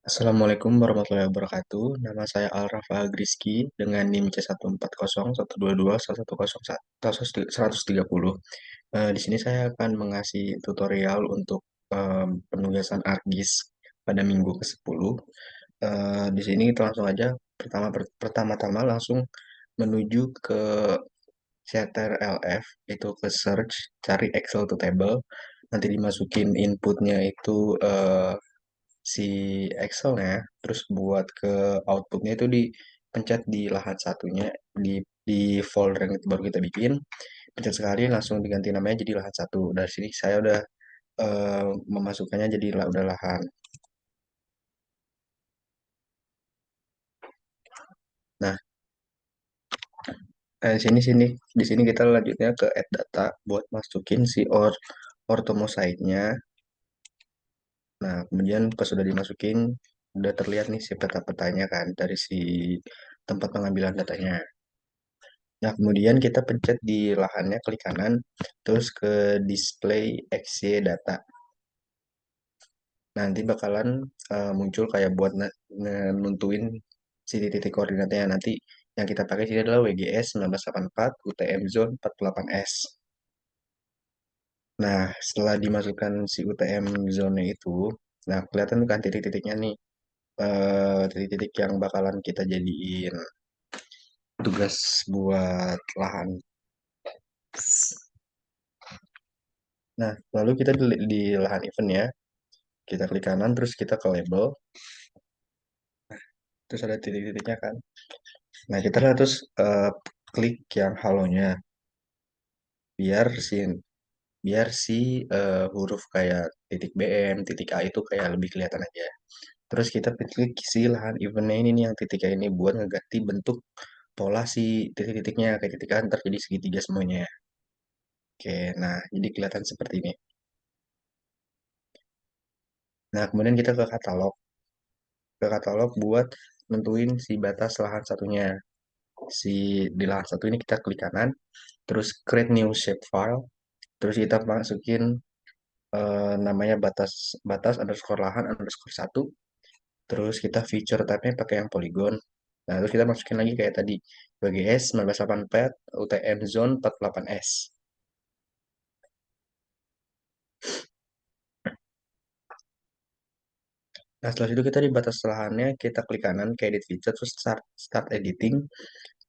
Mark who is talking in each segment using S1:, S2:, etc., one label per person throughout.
S1: Assalamualaikum warahmatullahi wabarakatuh. Nama saya Alrafa Agriski dengan NIM C140.122.101.130. Di sini saya akan mengasih tutorial untuk penugasan ArcGIS pada minggu ke-10. Di sini kita langsung aja pertama-tama langsung menuju ke CTRL-F, itu ke search, cari Excel to table, nanti dimasukin inputnya itu si Excel-nya, terus buat ke outputnya itu dipencet di lahan satunya, di folder yang baru kita bikin, pencet sekali langsung diganti namanya jadi lahan satu. Dari sini saya udah memasukkannya jadi udah lahan. Nah, di sini kita lanjutnya ke add data buat masukin si ortomosaiknya. Nah, kemudian pas sudah dimasukin, udah terlihat nih si peta-petanya kan dari si tempat pengambilan datanya. Nah, kemudian kita pencet di lahannya, klik kanan, terus ke display XY data. Nanti bakalan muncul kayak buat nentuin si titik koordinatnya. Nanti yang kita pakai sini adalah WGS 1984, UTM Zone 48S. Nah, setelah dimasukkan si UTM zone itu, nah kelihatan kan titik-titiknya nih, titik-titik yang bakalan kita jadiin tugas buat lahan. Nah, lalu kita di lahan event ya. Kita klik kanan, terus kita ke label, terus ada titik-titiknya kan. Nah, kita terus klik yang halonya, biar si biar si huruf kayak titik BM, titik A itu kayak lebih kelihatan aja. Terus kita klik si lahan eventnya ini nih yang titiknya ini buat ngeganti bentuk pola si titik-titiknya kayak titik A ntar jadi segitiga semuanya. Oke, nah jadi kelihatan seperti ini. Nah, kemudian kita ke katalog buat nentuin si batas lahan satunya. Si di lahan satu ini kita klik kanan, terus create new shapefile, terus kita masukin namanya batas batas underscore lahan underscore satu, terus kita feature type-nya pakai yang polygon. Nah, terus kita masukin lagi kayak tadi WGS 1984 UTM zone 48S. Nah, setelah itu kita di batas lahannya kita klik kanan ke edit feature terus start editing.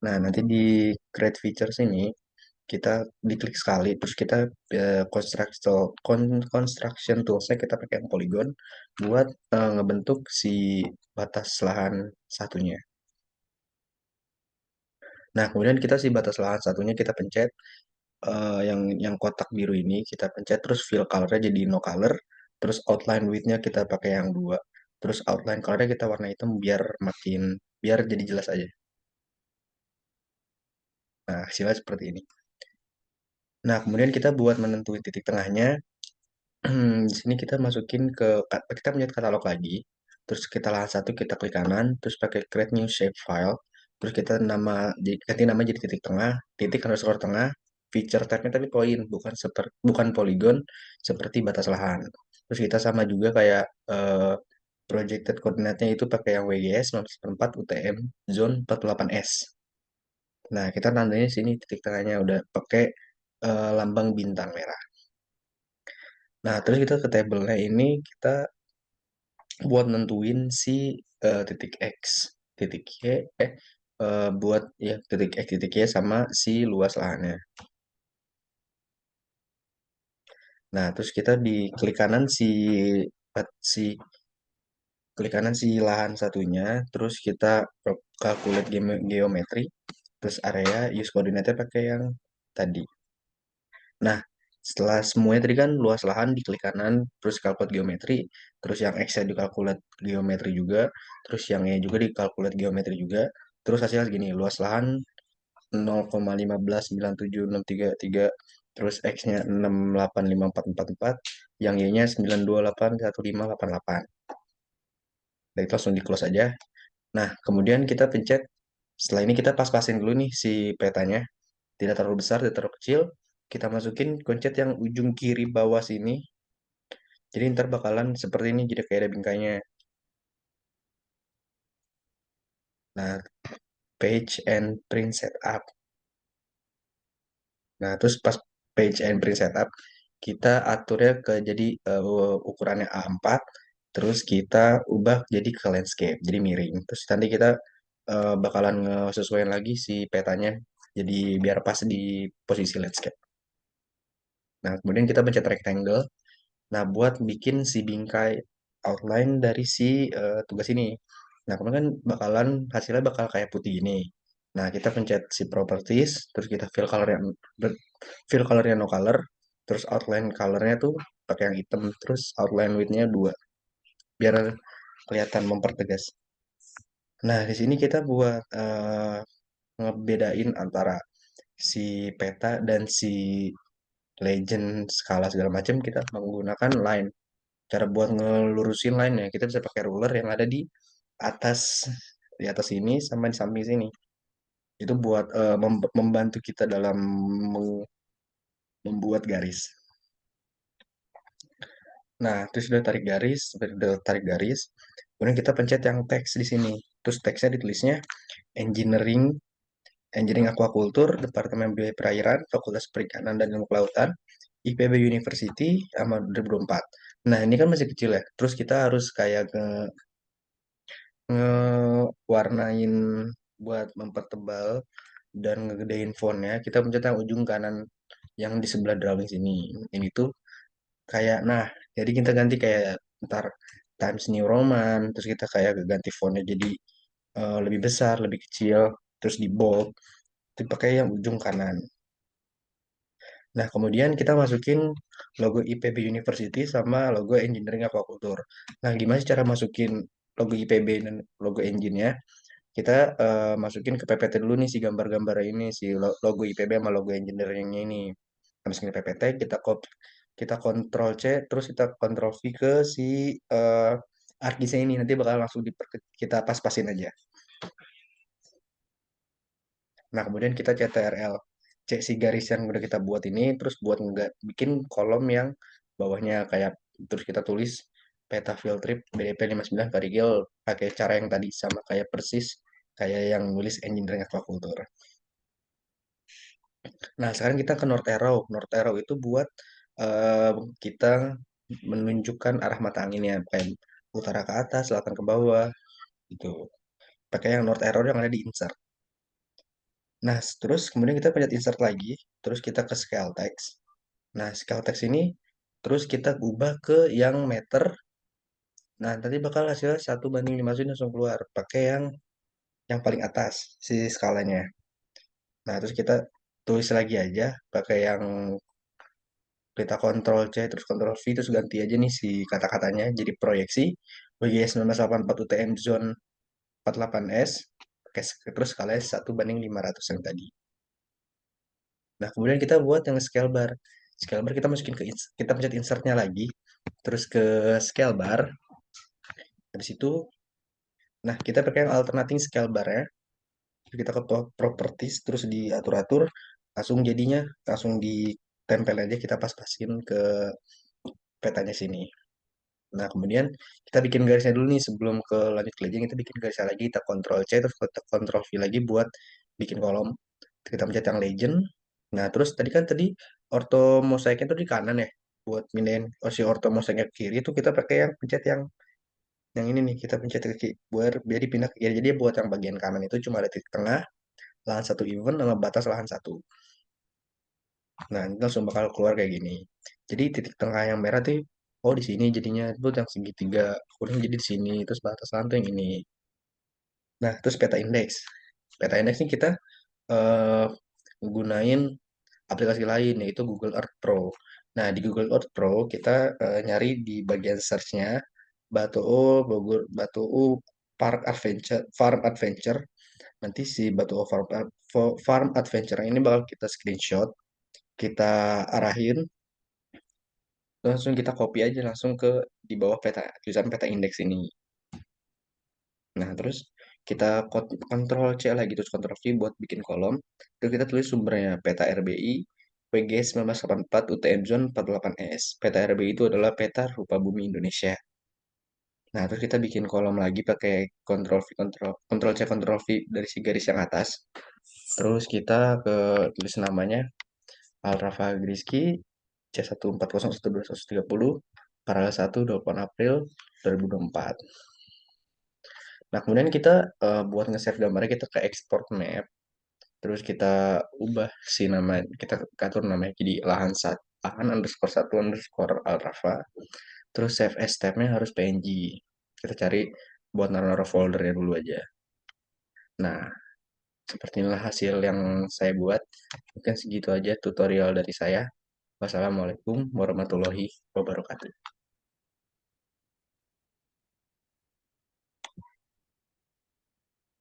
S1: Nah, nanti di create feature sini kita diklik sekali terus kita construction toolsnya kita pakai yang polygon buat ngebentuk si batas lahan satunya. Nah, kemudian kita si batas lahan satunya kita pencet, yang kotak biru ini kita pencet terus fill color-nya jadi no color, terus outline width-nya kita pakai yang dua, terus outline color-nya kita warna hitam biar jadi jelas aja. Nah, hasilnya seperti ini. Nah, kemudian kita buat menentuin titik tengahnya. Di sini kita masukin kita punya katalog lagi, terus kita lahan satu kita klik kanan, terus pakai create new shape file, terus kita ganti nama jadi titik tengah, titik underscore tengah, feature type-nya tapi point, bukan polygon seperti batas lahan. Terus kita sama juga kayak projected koordinatnya itu pakai yang WGS 4 UTM zone 48S. Nah, kita tandanya sini titik tengahnya udah pakai lambang bintang merah. Nah, terus kita ke tabelnya ini kita buat nentuin si titik X, titik Y, buat ya titik X, titik Y sama si luas lahannya. Nah, terus kita di klik kanan si klik kanan si lahan satunya, terus kita calculate geometri, terus area use koordinatnya pakai yang tadi. Nah, setelah semuanya tadi kan luas lahan diklik kanan, terus kalkulate geometri, terus yang X-nya dikalkulate geometri juga, terus yang Y juga dikalkulate geometri juga, terus hasilnya segini, luas lahan 0,159763, terus X-nya 685444, yang Y-nya 9281588. Nah, itu langsung di close aja. Nah, kemudian kita pencet, setelah ini kita pas-pasin dulu nih si petanya, tidak terlalu besar, tidak terlalu kecil. Kita masukin pencet yang ujung kiri bawah sini. Jadi ntar bakalan seperti ini, jadi kayak ada bingkainya. Nah, page and print setup. Nah, terus pas page and print setup, kita aturnya ke jadi ukurannya A4, terus kita ubah jadi ke landscape, jadi miring. Terus nanti kita bakalan ngesesuaiin lagi si petanya, jadi biar pas di posisi landscape. Nah, kemudian kita pencet rectangle. Nah, buat bikin si bingkai outline dari si tugas ini. Nah, kemudian kan hasilnya bakal kayak putih ini. Nah, kita pencet si properties, terus kita fill colornya no color, terus outline colornya tuh pakai yang hitam, terus outline widthnya 2 biar kelihatan mempertegas. Nah, di sini kita buat ngebedain antara si peta dan si legend skala segala macam kita menggunakan line. Cara buat ngelurusin line ya kita bisa pakai ruler yang ada atas di atas ini sama di samping sini. Itu buat membantu kita dalam membuat garis. Nah, terus udah tarik garis, kemudian kita pencet yang teks di sini. Terus teksnya ditulisnya engineering, engineering aquaculture, Departemen Biologi Perairan, Fakultas Perikanan dan Ilmu Kelautan, IPB University, sama 2024. Nah, ini kan masih kecil ya. Terus kita harus kayak ngewarnain buat mempertebal dan ngegedein fontnya. Kita pencet yang ujung kanan yang di sebelah drawing sini. Ini tuh kayak, nah, jadi kita ganti kayak ntar Times New Roman, terus kita kayak ganti fontnya jadi lebih besar, lebih kecil, terus di bold, itu pakai yang ujung kanan. Nah, kemudian kita masukin logo IPB University sama logo Engineering Aquaculture. Nah, gimana sih cara masukin logo IPB dan logo engine-nya? Kita masukin ke PPT dulu nih si gambar-gambar ini, si logo IPB sama logo engineering-nya ini. Kita masukin ke PPT, kita Ctrl C, terus kita Ctrl V ke si argisnya ini. Nanti bakal langsung kita pas-pasin aja. Nah, kemudian kita CTRL. Cek si garis yang udah kita buat ini, terus buat nggak bikin kolom yang bawahnya kayak terus kita tulis peta field trip BDP 59 Karigel pakai cara yang tadi sama kayak persis kayak yang nulis engineering aquaculture. Nah, sekarang kita ke North Arrow. North Arrow itu buat eh, kita menunjukkan arah mata anginnya kayak utara ke atas, selatan ke bawah gitu. Pakai yang North Arrow yang ada di insert. Nah, terus kemudian kita pencet insert lagi, terus kita ke scale text. Nah, scale text ini terus kita ubah ke yang meter. Nah, tadi bakal hasilnya 1:5 ini langsung keluar. Pakai yang paling atas si skalanya. Nah, terus kita tulis lagi aja pakai yang kita Ctrl C terus Ctrl V terus ganti aja nih si kata-katanya jadi proyeksi WGS 1984 UTM Zone 48S. Oke, terus skalanya 1:500 yang tadi. Nah, kemudian kita buat yang scale bar. Scale bar kita masukin kita pencet insertnya lagi, terus ke scale bar. Habis itu, nah kita pakai yang alternating scale bar ya. Kita ke properties, terus diatur-atur, langsung jadinya langsung ditempel aja kita pas-pasin ke petanya sini. Nah, kemudian kita bikin garisnya dulu nih sebelum ke lanjut ke legend, kita bikin garisnya lagi, kita Ctrl C, terus kita Ctrl V lagi buat bikin kolom. Kita pencet yang legend. Nah, terus tadi ortho mosaiknya tuh di kanan ya. Buat mindahin si ortho mosaiknya ke kiri itu kita pakai yang pencet yang ini nih, kita pencet ke kiri biar dipindah ke kiri. Jadi buat yang bagian kanan itu cuma ada titik tengah, lahan satu even sama batas lahan satu. Nah, ini langsung bakal keluar kayak gini. Jadi titik tengah yang merah tuh oh di sini jadinya itu yang segitiga, kuning jadi di sini, terus batas lahan tuh yang ini. Nah, terus peta indeks. Peta indeks ini kita eh gunain aplikasi lain yaitu Google Earth Pro. Nah, di Google Earth Pro kita nyari di bagian search-nya Batu Farm Adventure. Nanti si Farm Adventure ini bakal kita screenshot, kita arahin, langsung kita copy aja langsung ke di bawah tulisan peta indeks ini. Nah, terus kita Ctrl C lagi, terus Ctrl V buat bikin kolom. Terus kita tulis sumbernya peta RBI PG 1984 UTM Zone 48S. Peta RBI itu adalah peta rupa bumi Indonesia. Nah, terus kita bikin kolom lagi pakai Ctrl V, Ctrl C, Ctrl V dari si garis yang atas. Terus kita ke tulis namanya Al-Rafa Griski C14012130 tanggal 1 28 April 2024. Nah, kemudian kita buat nge-save gambarnya kita ke export map. Terus kita ubah si nama, kita atur namanya jadi lahan underscore satu underscore Al-Rafa. Terus save as tab-nya harus PNG. Kita cari buat naruh-naruh foldernya dulu aja. Nah, seperti inilah hasil yang saya buat. Mungkin segitu aja tutorial dari saya. Wassalamualaikum warahmatullahi wabarakatuh.